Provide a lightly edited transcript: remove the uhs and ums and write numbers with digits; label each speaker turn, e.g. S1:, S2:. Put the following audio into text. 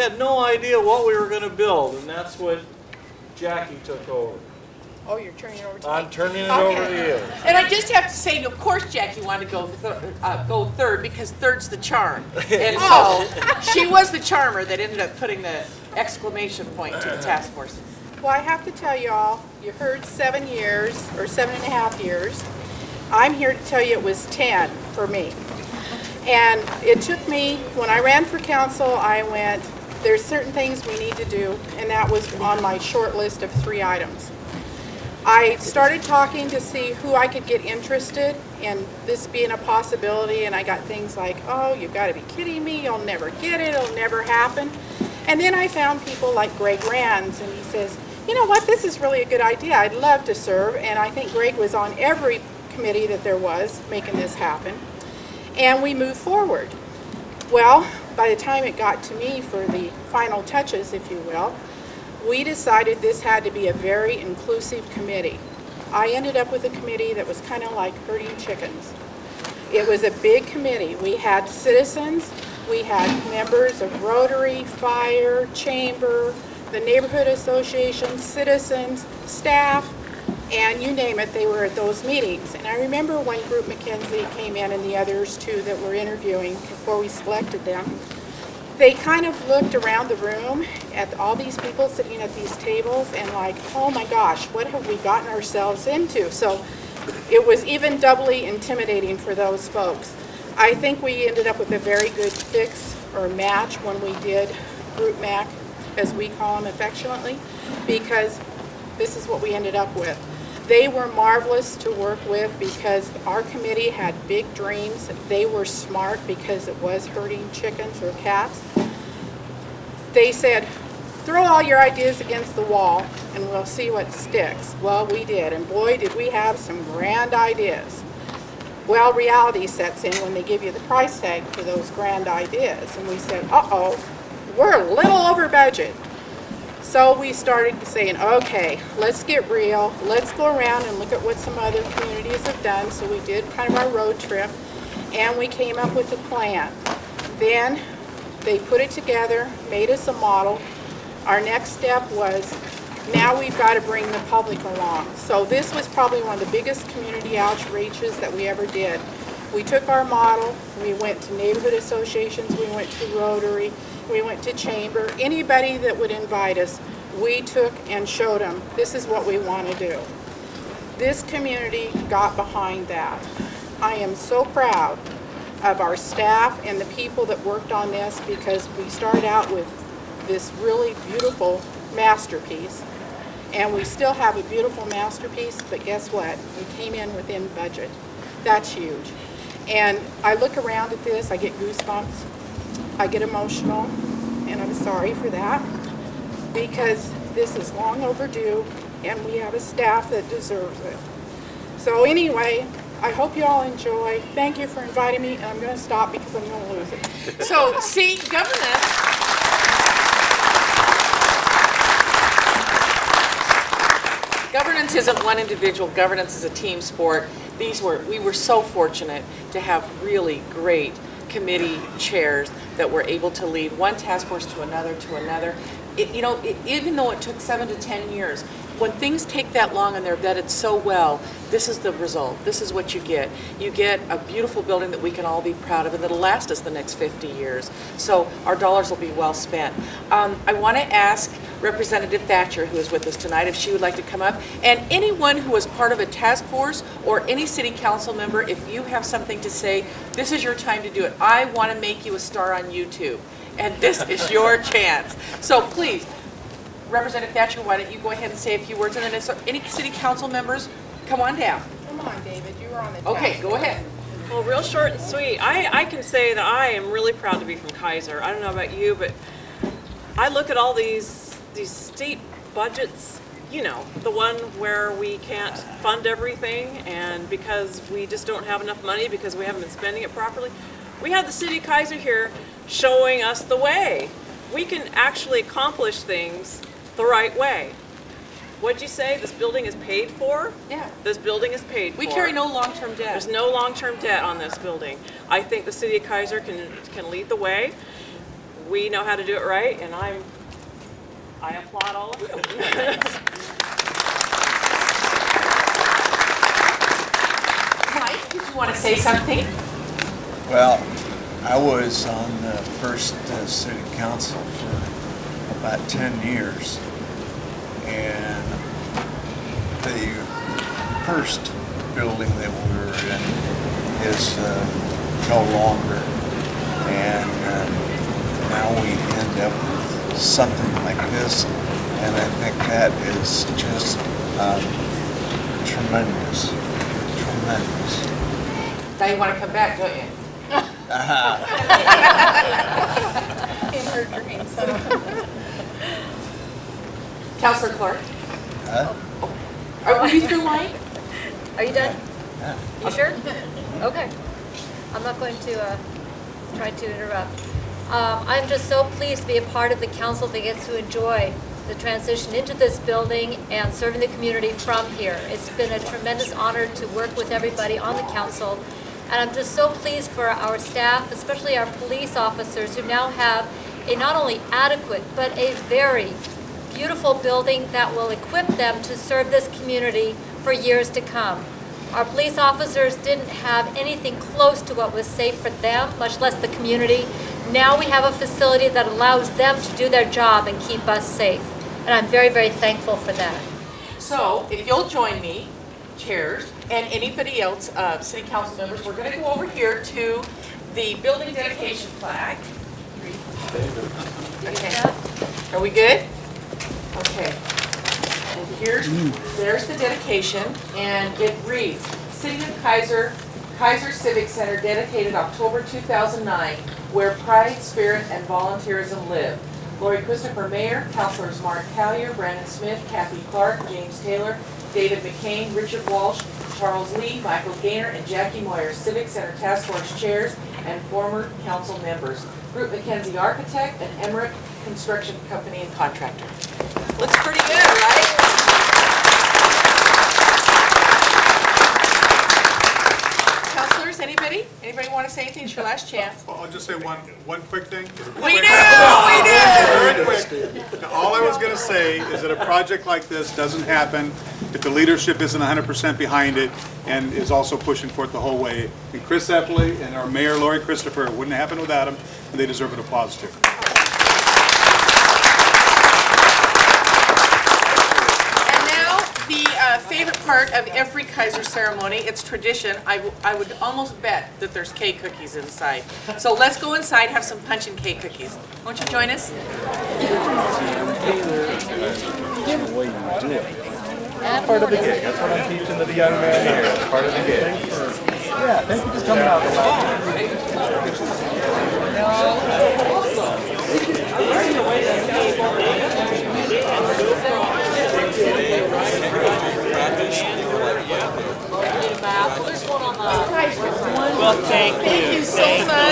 S1: had no idea what we were going to build, and that's what Jackie took over.
S2: Oh, you're turning it over to me.
S1: I'm turning it over to you.
S3: And I just have to say, of course, Jackie wanted to go third because third's the charm. And so she was the charmer that ended up putting the exclamation point to the task force.
S2: Well, I have to tell you all, you heard 7 years, or 7.5 years. I'm here to tell you it was 10 for me. And it took me, when I ran for council, I went, there's certain things we need to do, and that was on my short list of 3 items. I started talking to see who I could get interested in this being a possibility, and I got things like, oh, you've got to be kidding me, you'll never get it, it'll never happen. And then I found people like Greg Rands, and he says, you know what, this is really a good idea, I'd love to serve, and I think Greg was on every committee that there was making this happen, and we moved forward. Well, by the time it got to me for the final touches, if you will, we decided this had to be a very inclusive committee. I ended up with a committee that was kind of like herding chickens. It was a big committee. We had citizens, we had members of Rotary, Fire, Chamber, the Neighborhood Association, citizens, staff, and you name it, they were at those meetings. And I remember when Group McKenzie came in and the others too that were interviewing before we selected them, they kind of looked around the room at all these people sitting at these tables and like, oh my gosh, what have we gotten ourselves into? So it was even doubly intimidating for those folks. I think we ended up with a very good fix or match when we did Group Mac, as we call them affectionately, because this is what we ended up with. They were marvelous to work with because our committee had big dreams. They were smart because it was herding chickens or cats. They said, throw all your ideas against the wall and we'll see what sticks. Well, we did, and boy, did we have some grand ideas. Well, reality sets in when they give you the price tag for those grand ideas, and we said, uh-oh, we're a little over budget. So we started saying, okay, let's get real. Let's go around and look at what some other communities have done. So we did kind of our road trip, and we came up with a plan. Then they put it together, made us a model. Our next step was, now we've got to bring the public along. So this was probably one of the biggest community outreaches that we ever did. We took our model, we went to neighborhood associations, we went to Rotary, we went to Chamber, anybody that would invite us, we took and showed them, this is what we want to do. This community got behind that. I am so proud of our staff and the people that worked on this because we started out with this really beautiful masterpiece, and we still have a beautiful masterpiece, but guess what? We came in within budget. That's huge. And I look around at this, I get goosebumps. I get emotional, and I'm sorry for that, because this is long overdue, and we have a staff that deserves it. So anyway, I hope you all enjoy. Thank you for inviting me, and I'm going to stop because I'm going to lose it.
S3: So, see, governance isn't one individual. Governance is a team sport. We were so fortunate to have really great committee chairs that were able to lead one task force to another even though it took 7 to 10 years, when things take that long and they're vetted so well, this is the result. This is what you get. You get a beautiful building that we can all be proud of and that'll last us the next 50 years. So our dollars will be well spent. I want to ask Representative Thatcher, who is with us tonight, if she would like to come up. And anyone who is part of a task force or any city council member, if you have something to say, this is your time to do it. I want to make you a star on YouTube, and this is your chance. So please, Representative Thatcher, why don't you go ahead and say a few words, and then if any city council members, come on down.
S2: Come on, David, you were on the
S3: Okay, go ahead.
S4: Well, real short and sweet. I can say that I am really proud to be from Keizer. I don't know about you, but I look at all these state budgets, you know, the one where we can't fund everything, and because we just don't have enough money because we haven't been spending it properly. We have the city of Keizer here showing us the way. We can actually accomplish things the right way. What'd you say? This building is paid for?
S3: Yeah.
S4: This building is paid for.
S3: We carry no long-term debt.
S4: There's no long-term debt on this building. I think the city of Keizer can lead the way. we know how to do it right, and I applaud all of you.
S3: Mike, did you want to say something?
S5: Well, I was on the first city council for about 10 years, and the first building that we were in is no longer, and now we end up with something like this, and I think that is just tremendous, tremendous.
S3: Now you want to come back, don't you?
S2: In her dreams.
S3: Councilor Clark?
S5: Huh?
S3: Are you through, Mike?
S6: Are you done?
S5: Yeah.
S6: You sure? Okay. I'm not going to try to interrupt. I'm just so pleased to be a part of the council that gets to enjoy the transition into this building and serving the community from here. It's been a tremendous honor to work with everybody on the council. And I'm just so pleased for our staff, especially our police officers, who now have a not only adequate, but a very beautiful building that will equip them to serve this community for years to come. Our police officers didn't have anything close to what was safe for them, much less the community. Now we have a facility that allows them to do their job and keep us safe. And I'm very, very thankful for that.
S3: So, if you'll join me, chairs, and anybody else, city council members, we're going to go over here to the building dedication plaque. Okay. Are we good? Okay. And there's the dedication, and it reads, City of Keizer Civic Center dedicated October 2009, where pride, spirit, and volunteerism live. Lore Christopher Mayor, Councilors Mark Collier, Brandon Smith, Cathy Clark, James Taylor, David McCain, Richard Walsh, Charles Lee, Michel Gaynor, and Jacque Moir, Civic Center Task Force chairs and former council members. Group McKenzie Architect and Emmerich Construction Company and Contractor. Looks pretty good, right? Councilors, anybody? Anybody want to say anything? It's your last chance.
S7: Well, I'll just say one quick thing.
S3: We do!
S7: Very quick. Now, all I was going to say is that a project like this doesn't happen if the leadership isn't 100% behind it and is also pushing for it the whole way. And Chris Epley and our Mayor Lore Christopher, it wouldn't happen without him, and they deserve an applause too.
S3: Favorite part of every Keizer ceremony, it's tradition. I would almost bet that there's cake cookies inside. So let's go inside, have some punch and cake cookies. Won't you join us?
S8: Part of the gig. That's what I'm teaching to the young man here. It's part of the gig. Yeah, thank you for coming out.
S1: Well, thank you
S3: so much.